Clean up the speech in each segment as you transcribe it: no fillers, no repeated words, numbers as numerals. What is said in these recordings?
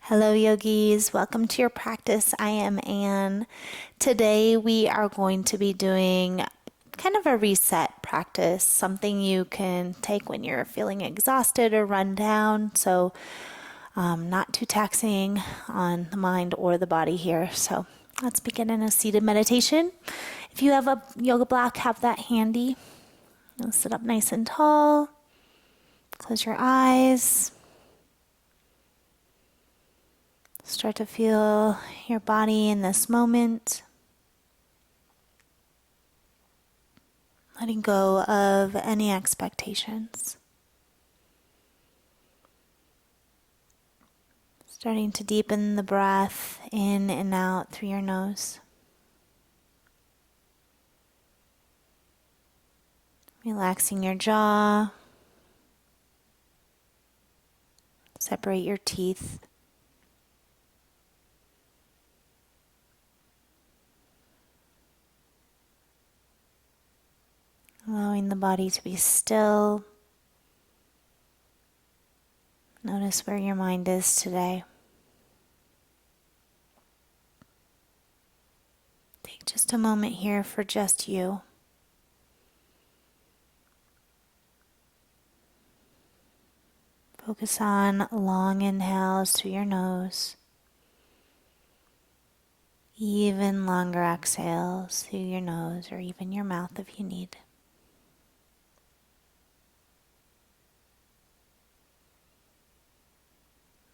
Hello, yogis. Welcome to your practice. I am Anne. Today we are going to be doing kind of a reset practice, something you can take when you're feeling exhausted or run down. So, not too taxing on the mind or the body here. So, let's begin in a seated meditation. If you have a yoga block, have that handy. You'll sit up nice and tall. Close your eyes. Start to feel your body in this moment. Letting go of any expectations. Starting to deepen the breath in and out through your nose. Relaxing your jaw. Separate your teeth. Allowing the body to be still. Notice where your mind is today. Take just a moment here for just you. Focus on long inhales through your nose. Even longer exhales through your nose or even your mouth if you need.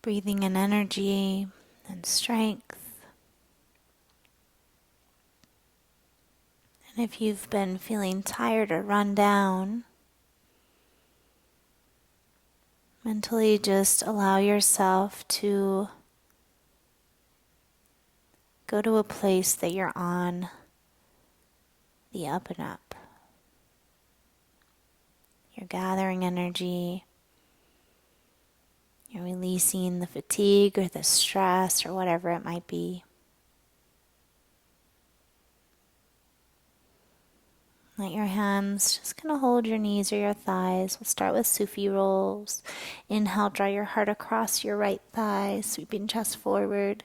Breathing in energy and strength. And if you've been feeling tired or run down, mentally just allow yourself to go to a place that you're on the up and up. You're gathering energy. You're releasing the fatigue or the stress or whatever it might be. Let your hands just kind of hold your knees or your thighs. We'll start with Sufi rolls. Inhale, draw your heart across your right thigh, sweeping chest forward.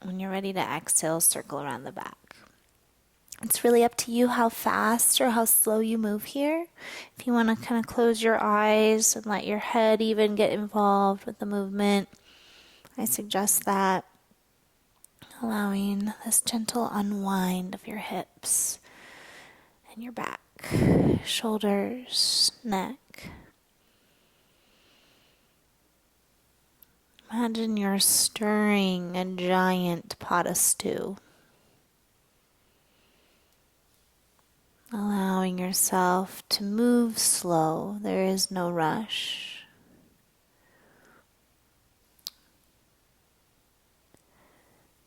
When you're ready to exhale, circle around the back. It's really up to you how fast or how slow you move here. If you want to kind of close your eyes and let your head even get involved with the movement, I suggest that. Allowing this gentle unwind of your hips and your back, shoulders, neck. Imagine you're stirring a giant pot of stew. Allowing yourself to move slow. There is no rush.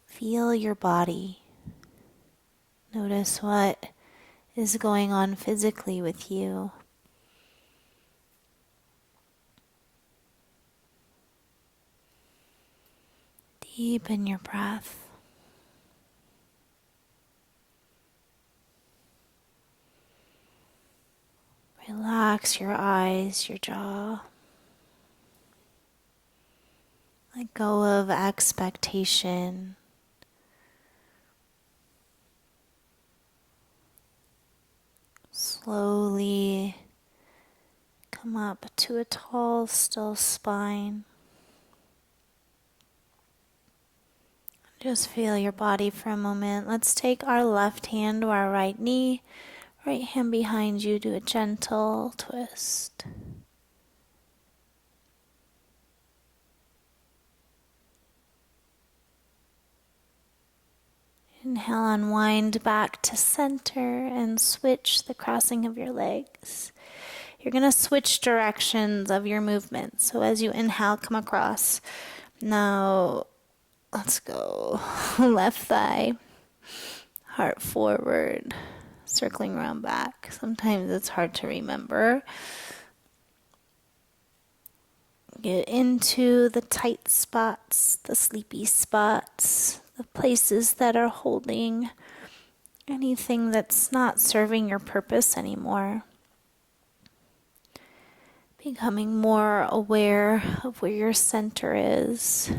Feel your body. Notice what is going on physically with you. Deepen your breath. Relax your eyes, your jaw. Let go of expectation. Slowly come up to a tall, still spine. Just feel your body for a moment. Let's take our left hand to our right knee. Right hand behind you, do a gentle twist. Inhale, unwind back to center and switch the crossing of your legs. You're going to switch directions of your movement. So as you inhale, come across. Now, let's go. Left thigh, heart forward, circling around back. Sometimes it's hard to remember. Get into the tight spots, the sleepy spots, the places that are holding anything that's not serving your purpose anymore. Becoming more aware of where your center is.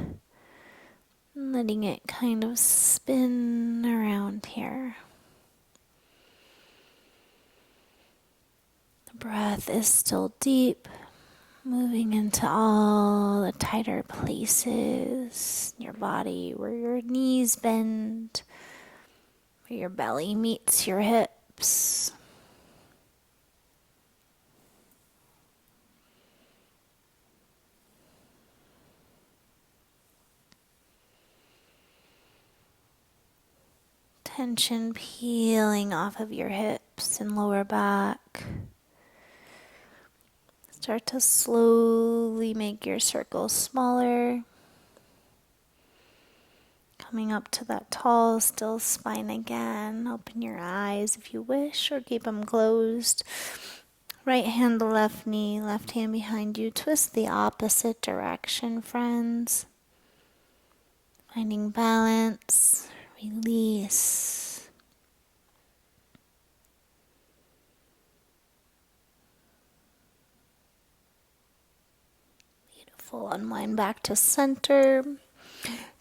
Letting it kind of spin around here. The breath is still deep, moving into all the tighter places in your body where your knees bend, where your belly meets your hips. Tension peeling off of your hips and lower back. Start to slowly make your circle smaller. Coming up to that tall, still spine again. Open your eyes if you wish, or keep them closed. Right hand to left knee, left hand behind you. Twist the opposite direction, friends. Finding balance. Release. Beautiful. Unwind back to center.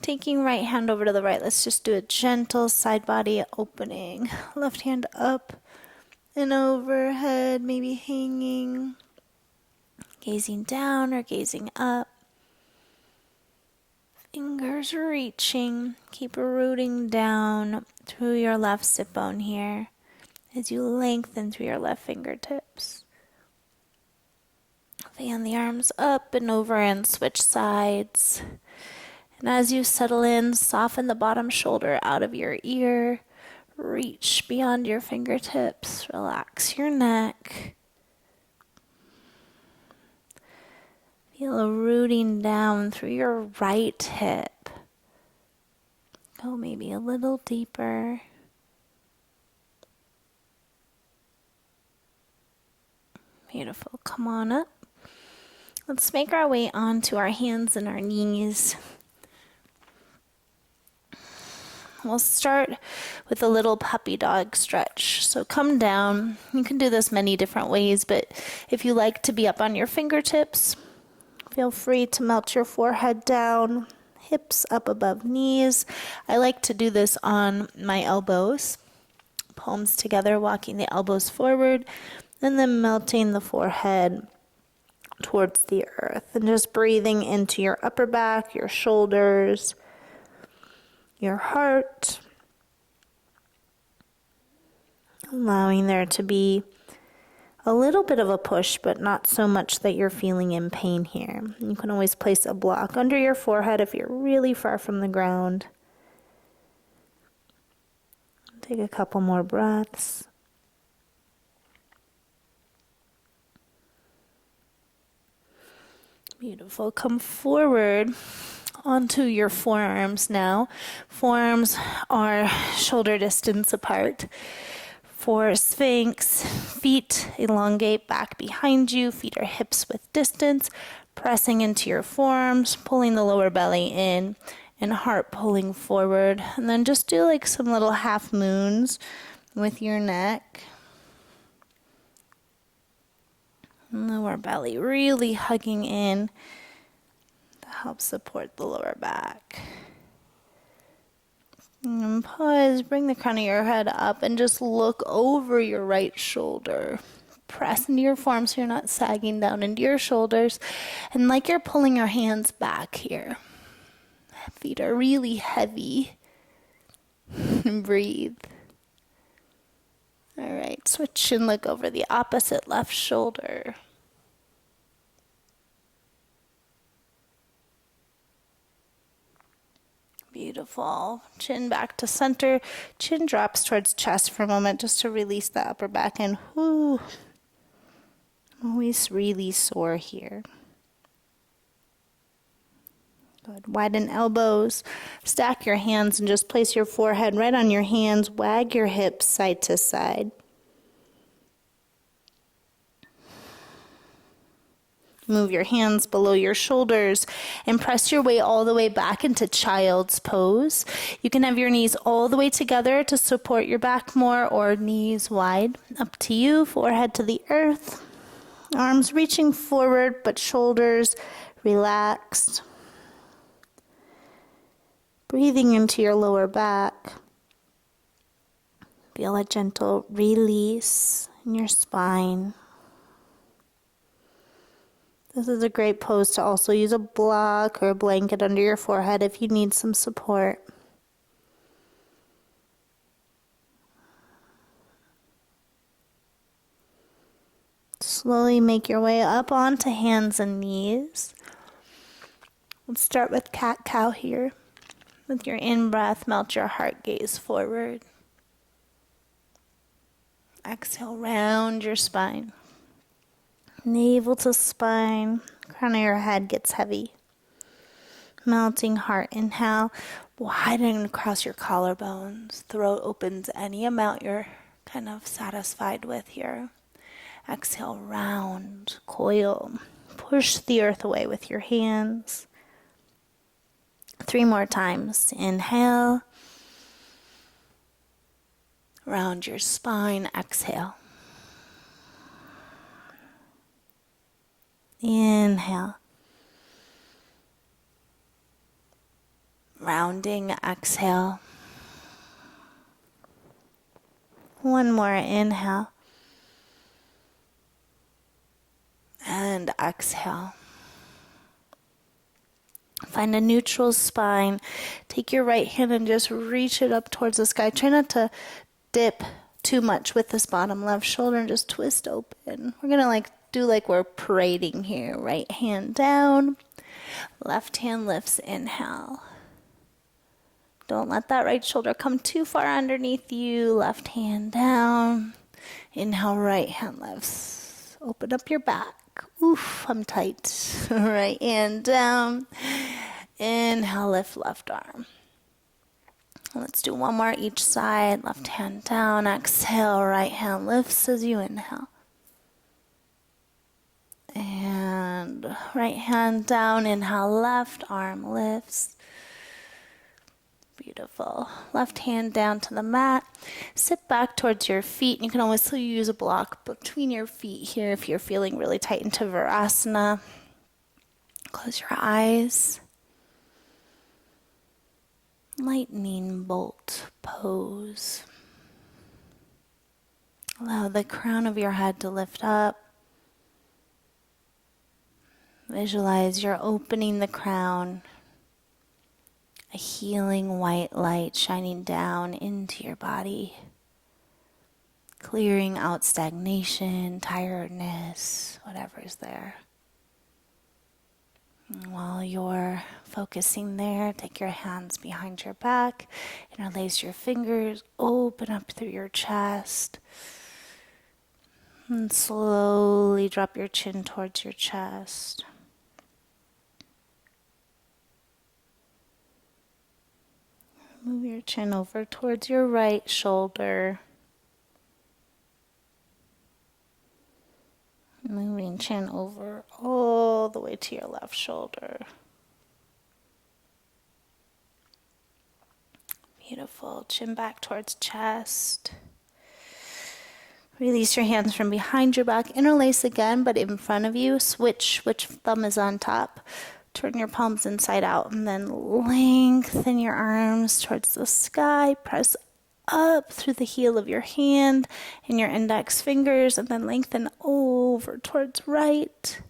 Taking right hand over to the right. Let's just do a gentle side body opening. Left hand up and overhead, maybe hanging. Gazing down or gazing up. Fingers reaching. Keep rooting down through your left sit bone here as you lengthen through your left fingertips. Fan the arms up and over and switch sides. And as you settle in, soften the bottom shoulder out of your ear. Reach beyond your fingertips. Relax your neck. Feel a rooting down through your right hip. Go maybe a little deeper. Beautiful. Come on up. Let's make our way onto our hands and our knees. We'll start with a little puppy dog stretch. So come down. You can do this many different ways, but if you like to be up on your fingertips, feel free to melt your forehead down, hips up above knees. I like to do this on my elbows, palms together, walking the elbows forward, and then melting the forehead towards the earth. And just breathing into your upper back, your shoulders, your heart. Allowing there to be a little bit of a push, but not so much that you're feeling in pain here. You can always place a block under your forehead if you're really far from the ground. Take a couple more breaths. Beautiful. Come forward onto your forearms now. Forearms are shoulder distance apart. For Sphinx, feet elongate back behind you. Feet are hips width distance. Pressing into your forearms, pulling the lower belly in, and heart pulling forward. And then just do like some little half moons with your neck. Lower belly really hugging in to help support the lower back. And pause, bring the crown of your head up and just look over your right shoulder. Press into your forearms so you're not sagging down into your shoulders. And like you're pulling your hands back here. Feet are really heavy. Breathe. All right, switch and look over the opposite left shoulder. Beautiful. Chin back to center. Chin drops towards chest for a moment just to release the upper back and whoo. Always really sore here. Good. Widen elbows. Stack your hands and just place your forehead right on your hands. Wag your hips side to side. Move your hands below your shoulders and press your way all the way back into child's pose. You can have your knees all the way together to support your back more or knees wide. Up to you. Forehead to the earth. Arms reaching forward, but shoulders relaxed. Breathing into your lower back. Feel a gentle release in your spine. This is a great pose to also use a block or a blanket under your forehead if you need some support. Slowly make your way up onto hands and knees. Let's start with cat-cow here. With your in-breath, melt your heart gaze forward. Exhale, round your spine. Navel to spine, crown of your head gets heavy. Melting heart, inhale, widen across your collarbones. Throat opens any amount you're kind of satisfied with here. Exhale, round, coil. Push the earth away with your hands. 3 more times. Inhale. Round your spine, exhale. Inhale. Rounding, exhale. One more, inhale. And exhale. Find a neutral spine. Take your right hand and just reach it up towards the sky. Try not to dip too much with this bottom left shoulder and just twist open. We're going to do like we're parading here. Right hand down. Left hand lifts, inhale. Don't let that right shoulder come too far underneath you. Left hand down. Inhale, right hand lifts. Open up your back. Oof, I'm tight. Right hand down. Inhale, lift left arm. Let's do one more each side. Left hand down. Exhale, right hand lifts as you inhale. And right hand down. Inhale, left arm lifts. Beautiful. Left hand down to the mat. Sit back towards your feet. You can always use a block between your feet here if you're feeling really tight into Virasana. Close your eyes. Lightning bolt pose. Allow the crown of your head to lift up. Visualize you're opening the crown. A healing white light shining down into your body, clearing out stagnation, tiredness, whatever's there. And while you're focusing there, take your hands behind your back, interlace your fingers, open up through your chest, and slowly drop your chin towards your chest. Move your chin over towards your right shoulder. Moving chin over all the way to your left shoulder. Beautiful. Chin back towards chest. Release your hands from behind your back. Interlace again, but in front of you. Switch which thumb is on top. Turn your palms inside out and then lengthen your arms towards the sky. Press up through the heel of your hand and your index fingers and then lengthen over towards right.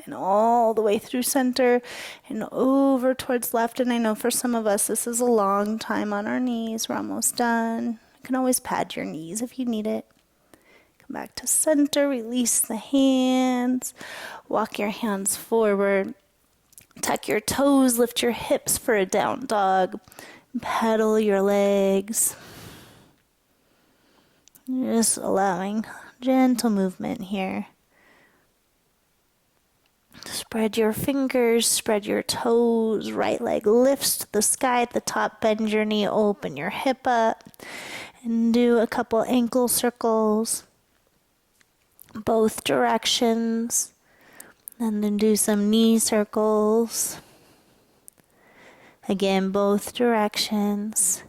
And all the way through center and over towards left. And I know for some of us this is a long time on our knees. We're almost done. You can always pad your knees if you need it. Come back to center, release the hands, walk your hands forward, tuck your toes, lift your hips for a down dog, pedal your legs. Just allowing gentle movement here. Spread your fingers, spread your toes, right leg lifts to the sky at the top, bend your knee, open your hip up, and do a couple ankle circles. Both directions, and then do some knee circles. Again, both directions.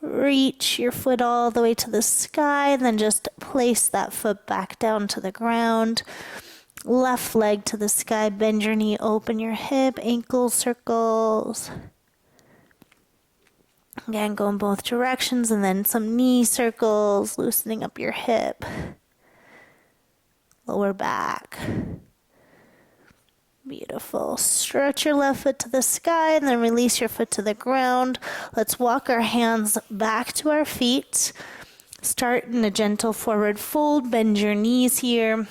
Reach your foot all the way to the sky, and then just place that foot back down to the ground. Left leg to the sky, bend your knee, open your hip, ankle circles. Again, go in both directions, and then some knee circles, loosening up your hip. Lower back. Beautiful. Stretch your left foot to the sky and then release your foot to the ground. Let's walk our hands back to our feet. Start in a gentle forward fold. Bend your knees here.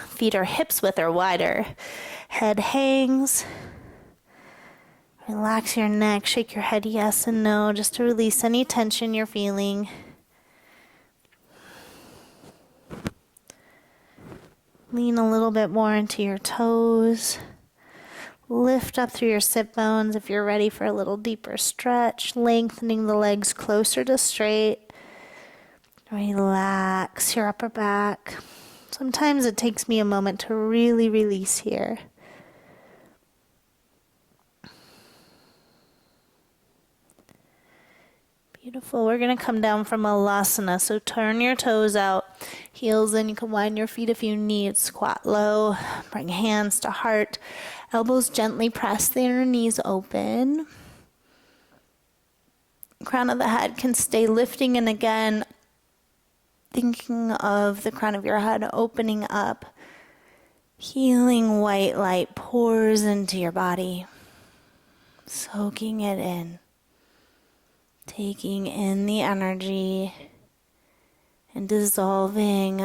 Feet are hips width or wider. Head hangs. Relax your neck. Shake your head yes and no just to release any tension you're feeling. Lean a little bit more into your toes. Lift up through your sit bones if you're ready for a little deeper stretch. Lengthening the legs closer to straight. Relax your upper back. Sometimes it takes me a moment to really release here. Beautiful. We're going to come down from Malasana. So turn your toes out, heels in. You can wind your feet if you need. Squat low. Bring hands to heart. Elbows gently press the inner knees open. Crown of the head can stay lifting, and again, thinking of the crown of your head opening up. Healing white light pours into your body, soaking it in. Taking in the energy and dissolving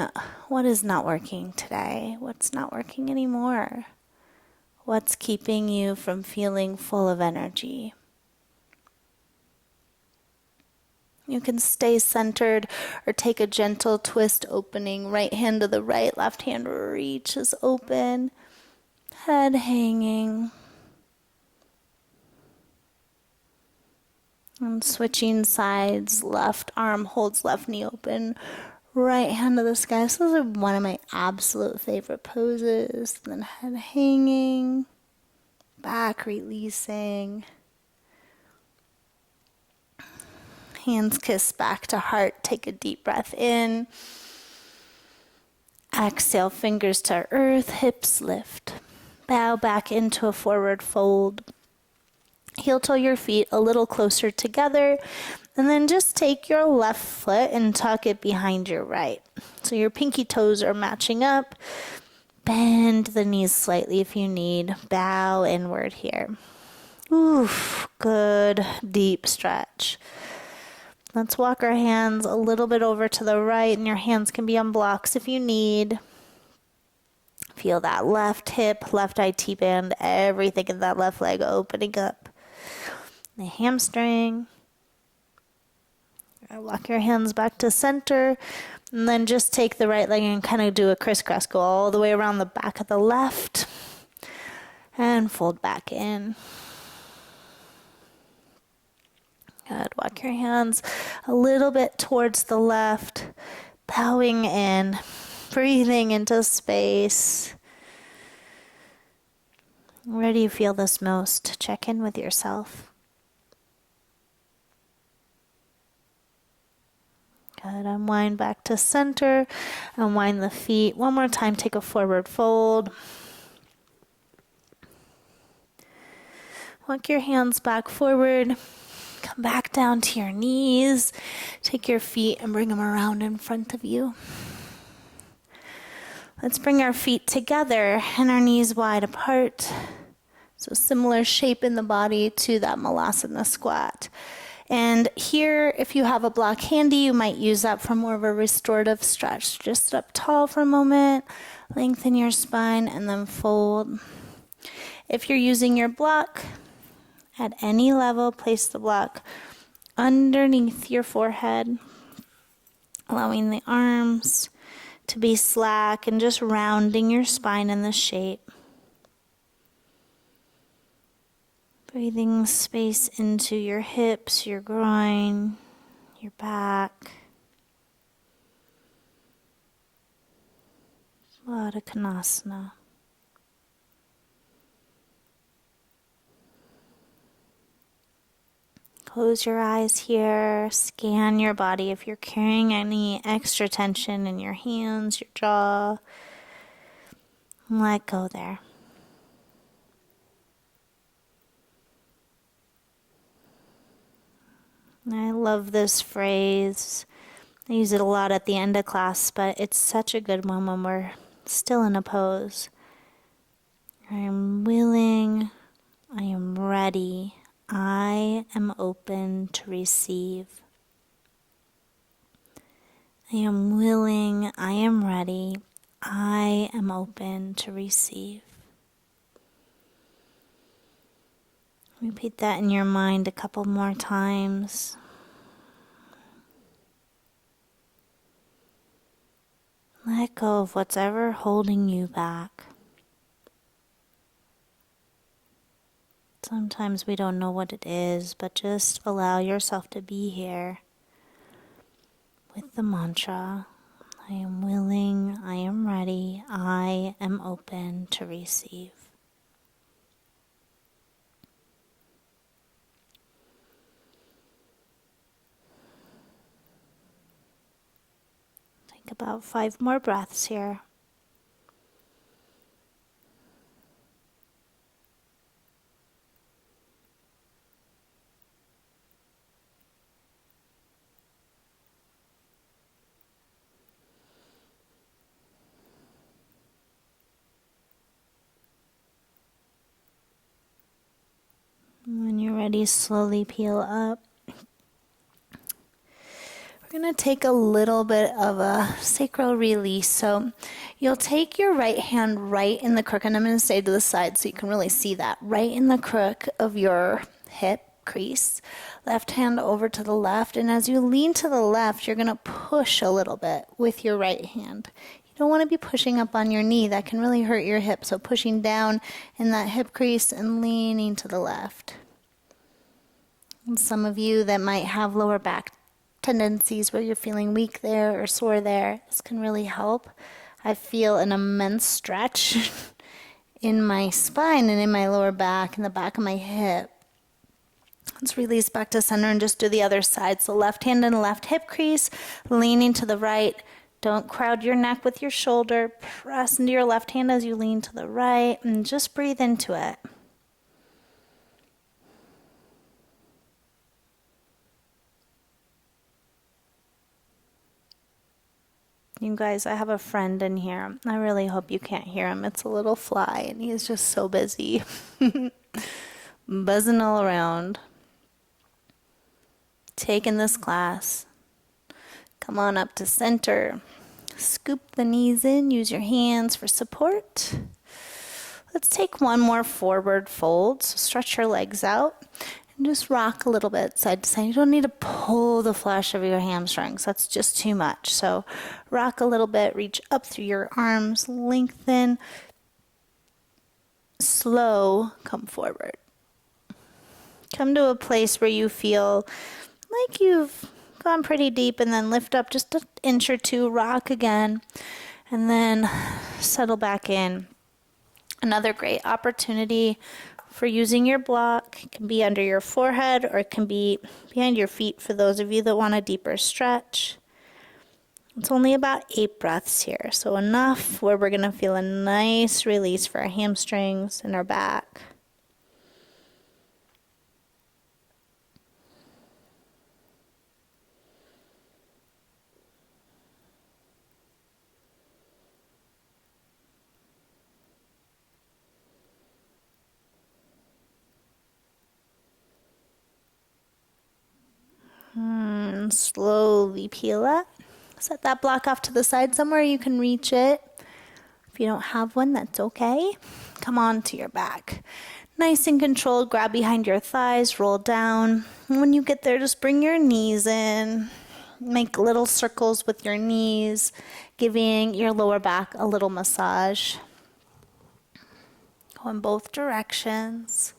what is not working today, what's not working anymore, what's keeping you from feeling full of energy. You can stay centered or take a gentle twist opening. Right hand to the right, left hand reaches open, head hanging. And switching sides, left arm holds left knee open, right hand to the sky. This is one of my absolute favorite poses. Then head hanging, back releasing. Hands kiss back to heart. Take a deep breath in. Exhale, fingers to earth, hips lift. Bow back into a forward fold. Heel toe your feet a little closer together, and then just take your left foot and tuck it behind your right. So your pinky toes are matching up. Bend the knees slightly if you need. Bow inward here. Oof, good deep stretch. Let's walk our hands a little bit over to the right, and your hands can be on blocks if you need. Feel that left hip, left IT band, everything in that left leg opening up. The hamstring. Walk your hands back to center, and then just take the right leg and kind of do a crisscross. Go all the way around the back of the left and fold back in. Good. Walk your hands a little bit towards the left, bowing in, breathing into space. Where do you feel this most? Check in with yourself. Good. Unwind back to center. Unwind the feet. One more time. Take a forward fold. Walk your hands back forward. Come back down to your knees. Take your feet and bring them around in front of you. Let's bring our feet together and our knees wide apart. So similar shape in the body to that Malasana squat. And here, if you have a block handy, you might use that for more of a restorative stretch. Just sit up tall for a moment, lengthen your spine, and then fold. If you're using your block, at any level, place the block underneath your forehead, allowing the arms to be slack and just rounding your spine in the shape. Breathing space into your hips, your groin, your back. Baddha Konasana. Close your eyes here. Scan your body if you're carrying any extra tension in your hands, your jaw. Let go there. I love this phrase. I use it a lot at the end of class, but it's such a good one when we're still in a pose. I am willing. I am ready. I am open to receive. I am willing. I am ready. I am open to receive. Repeat that in your mind a couple more times. Let go of what's ever holding you back. Sometimes we don't know what it is, but just allow yourself to be here with the mantra, I am willing, I am ready, I am open to receive. Take about 5 more breaths here. When you're ready, slowly peel up. We're going to take a little bit of a sacral release. So you'll take your right hand right in the crook, and I'm going to stay to the side so you can really see that. Right in the crook of your hip crease. Left hand over to the left, and as you lean to the left, you're going to push a little bit with your right hand. You don't want to be pushing up on your knee. That can really hurt your hip. So pushing down in that hip crease and leaning to the left. And some of you that might have lower back tendencies where you're feeling weak there or sore there, this can really help. I feel an immense stretch in my spine and in my lower back and the back of my hip. Let's release back to center and just do the other side. So left hand in the left hip crease, leaning to the right. Don't crowd your neck with your shoulder. Press into your left hand as you lean to the right and just breathe into it. You guys, I have a friend in here. I really hope you can't hear him. It's a little fly, and he's just so busy. Buzzing all around. Taking this class. Come on up to center. Scoop the knees in. Use your hands for support. Let's take one more forward fold. So stretch your legs out. And just rock a little bit side to side. You don't need to pull the flesh of your hamstrings. That's just too much. So rock a little bit. Reach up through your arms. Lengthen. Slow. Come forward. Come to a place where you feel like you've gone pretty deep, and then lift up just an inch or two. Rock again. And then settle back in. Another great opportunity for using your block. It can be under your forehead or it can be behind your feet for those of you that want a deeper stretch. It's only about 8 breaths here, so enough where we're going to feel a nice release for our hamstrings and our back. And slowly peel up. Set that block off to the side somewhere you can reach it. If you don't have one, that's okay. Come on to your back. Nice and controlled. Grab behind your thighs, roll down. And when you get there, just bring your knees in. Make little circles with your knees, giving your lower back a little massage. Go in both directions.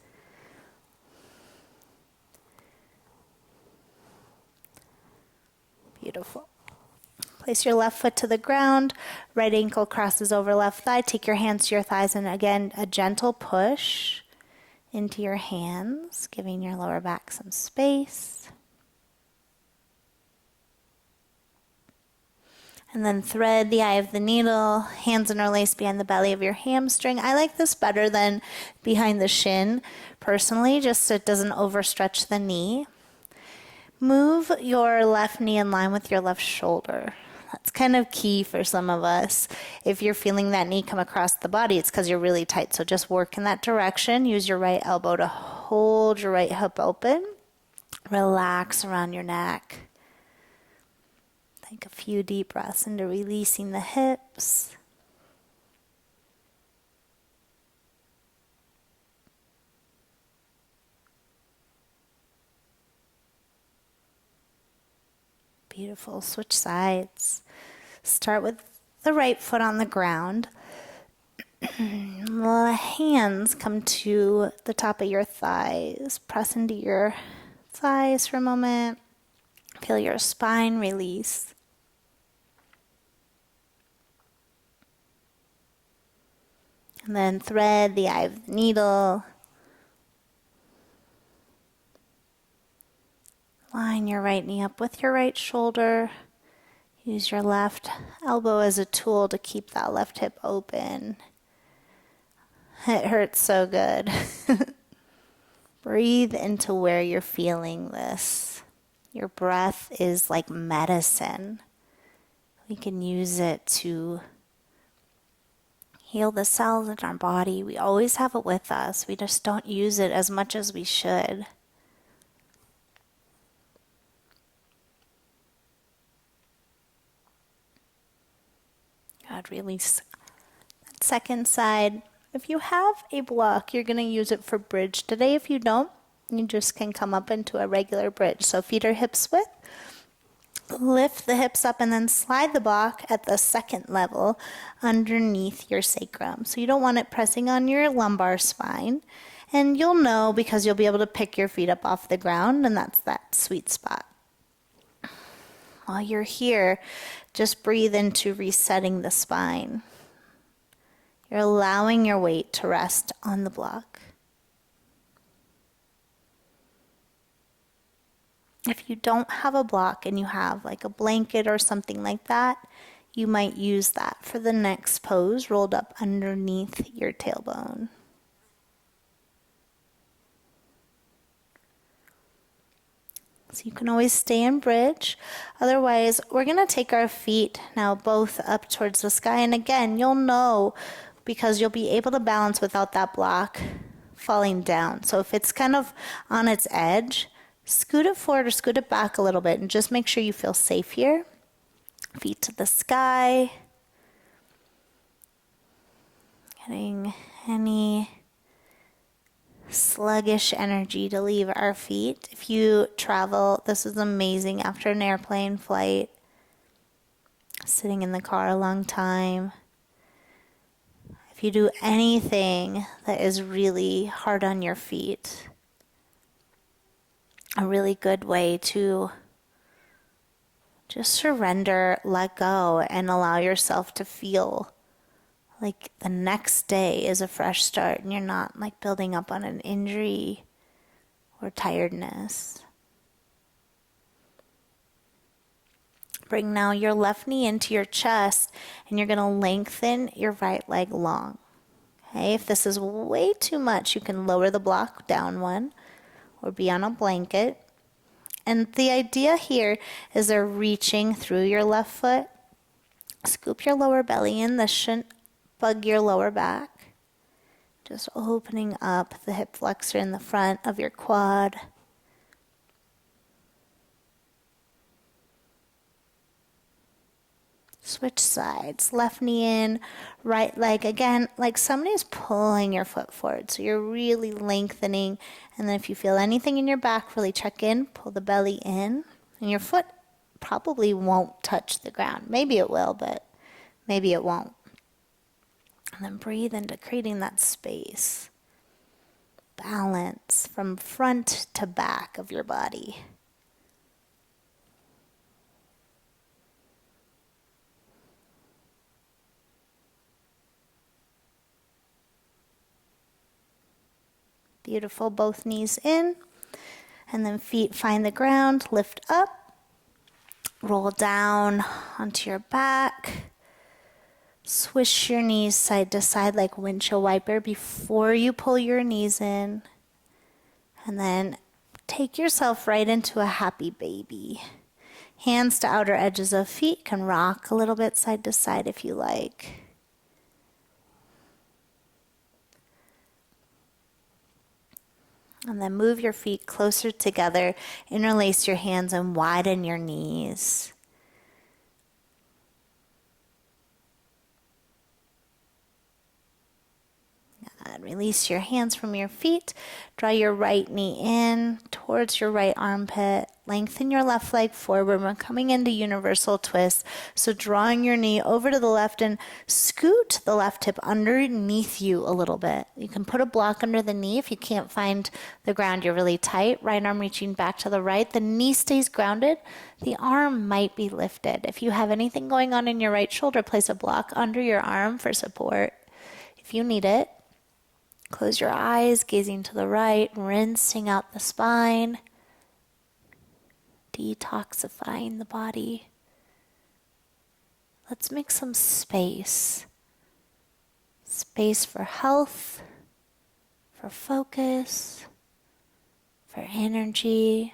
Beautiful. Place your left foot to the ground. Right ankle crosses over left thigh. Take your hands to your thighs and again, a gentle push into your hands, giving your lower back some space. And then thread the eye of the needle, hands interlaced behind the belly of your hamstring. I like this better than behind the shin, personally, just so it doesn't overstretch the knee. Move your left knee in line with your left shoulder. That's kind of key for some of us. If you're feeling that knee come across the body, it's because you're really tight. So just work in that direction. Use your right elbow to hold your right hip open. Relax around your neck. Take a few deep breaths into releasing the hips. Beautiful. Switch sides. Start with the right foot on the ground. The hands come to the top of your thighs. Press into your thighs for a moment. Feel your spine release. And then thread the eye of the needle. Line your right knee up with your right shoulder. Use your left elbow as a tool to keep that left hip open. It hurts so good. Breathe into where you're feeling this. Your breath is like medicine. We can use it to heal the cells in our body. We always have it with us. We just don't use it as much as we should. God, release that second side. If you have a block, you're going to use it for bridge today. If you don't, you just can come up into a regular bridge. So feet are hips width. Lift the hips up and then slide the block at the second level underneath your sacrum. So you don't want it pressing on your lumbar spine. And you'll know because you'll be able to pick your feet up off the ground, and that's that sweet spot. While you're here, just breathe into resetting the spine. You're allowing your weight to rest on the block. If you don't have a block and you have like a blanket or something like that, you might use that for the next pose, rolled up underneath your tailbone. So you can always stay in bridge. Otherwise, we're going to take our feet now both up towards the sky. And again, you'll know because you'll be able to balance without that block falling down. So if it's kind of on its edge, scoot it forward or scoot it back a little bit and just make sure you feel safe here. Feet to the sky. Getting any sluggish energy to leave our feet. If you travel, this is amazing after an airplane flight, sitting in the car a long time. If you do anything that is really hard on your feet, a really good way to just surrender, let go, and allow yourself to feel like the next day is a fresh start and you're not like building up on an injury or tiredness. Bring now your left knee into your chest and you're going to lengthen your right leg long. Okay, if this is way too much, you can lower the block down one or be on a blanket. And the idea here is they're reaching through your left foot. Scoop your lower belly in. This shouldn't bug your lower back. Just opening up the hip flexor in the front of your quad. Switch sides. Left knee in, right leg. Again, like somebody's pulling your foot forward. So you're really lengthening. And then if you feel anything in your back, really check in. Pull the belly in. And your foot probably won't touch the ground. Maybe it will, but maybe it won't. And then breathe into creating that space. Balance from front to back of your body. Beautiful. Both knees in. And then feet find the ground. Lift up. Roll down onto your back. Swish your knees side to side like windshield wiper before you pull your knees in. And then take yourself right into a happy baby. Hands to outer edges of feet, can rock a little bit side to side if you like. And then move your feet closer together, interlace your hands and widen your knees. And release your hands from your feet. Draw your right knee in towards your right armpit. Lengthen your left leg forward. We're coming into universal twist. So drawing your knee over to the left and scoot the left hip underneath you a little bit. You can put a block under the knee if you can't find the ground. You're really tight. Right arm reaching back to the right. The knee stays grounded. The arm might be lifted. If you have anything going on in your right shoulder, place a block under your arm for support if you need it. Close your eyes, gazing to the right, rinsing out the spine, detoxifying the body. Let's make some space. Space for health, for focus, for energy.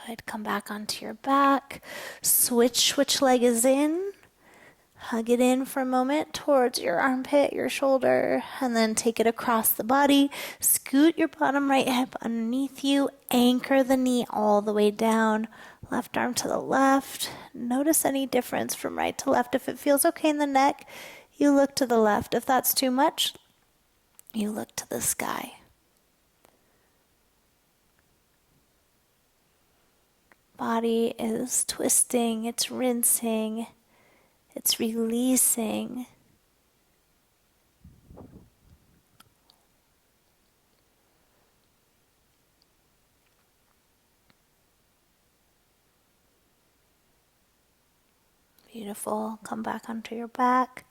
Good. Come back onto your back. Switch which leg is in. Hug it in for a moment towards your armpit, your shoulder, and then take it across the body. Scoot your bottom right hip underneath you. Anchor the knee all the way down. Left arm to the left. Notice any difference from right to left. If it feels okay in the neck, you look to the left. If that's too much, you look to the sky. Body is twisting, it's rinsing, it's releasing. Beautiful. Come back onto your back.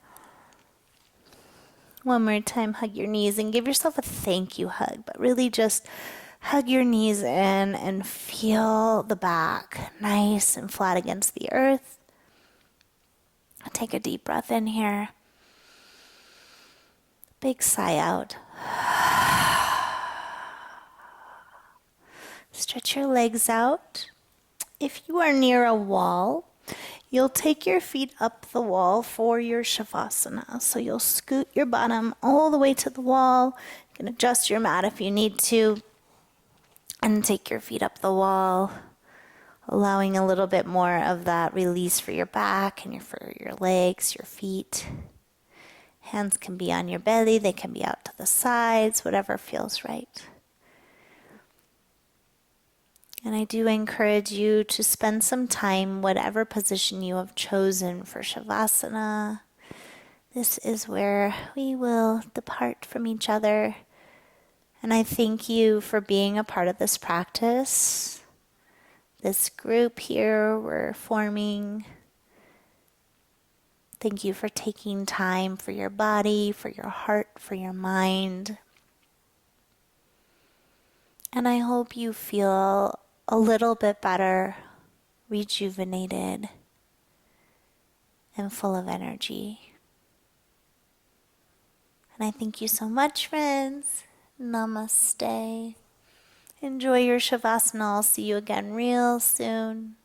One more time, hug your knees and give yourself a thank you hug, but really just hug your knees in and feel the back nice and flat against the earth. Take a deep breath in here. Big sigh out. Stretch your legs out. If you are near a wall, you'll take your feet up the wall for your Shavasana. So you'll scoot your bottom all the way to the wall. You can adjust your mat if you need to. And take your feet up the wall, allowing a little bit more of that release for your back and for your legs, your feet. Hands can be on your belly, they can be out to the sides, whatever feels right. And I do encourage you to spend some time, whatever position you have chosen for Shavasana. This is where we will depart from each other. And I thank you for being a part of this practice, this group here we're forming. Thank you for taking time for your body, for your heart, for your mind. And I hope you feel a little bit better, rejuvenated, and full of energy. And I thank you so much, friends. Namaste. Enjoy your Shavasana. I'll see you again real soon.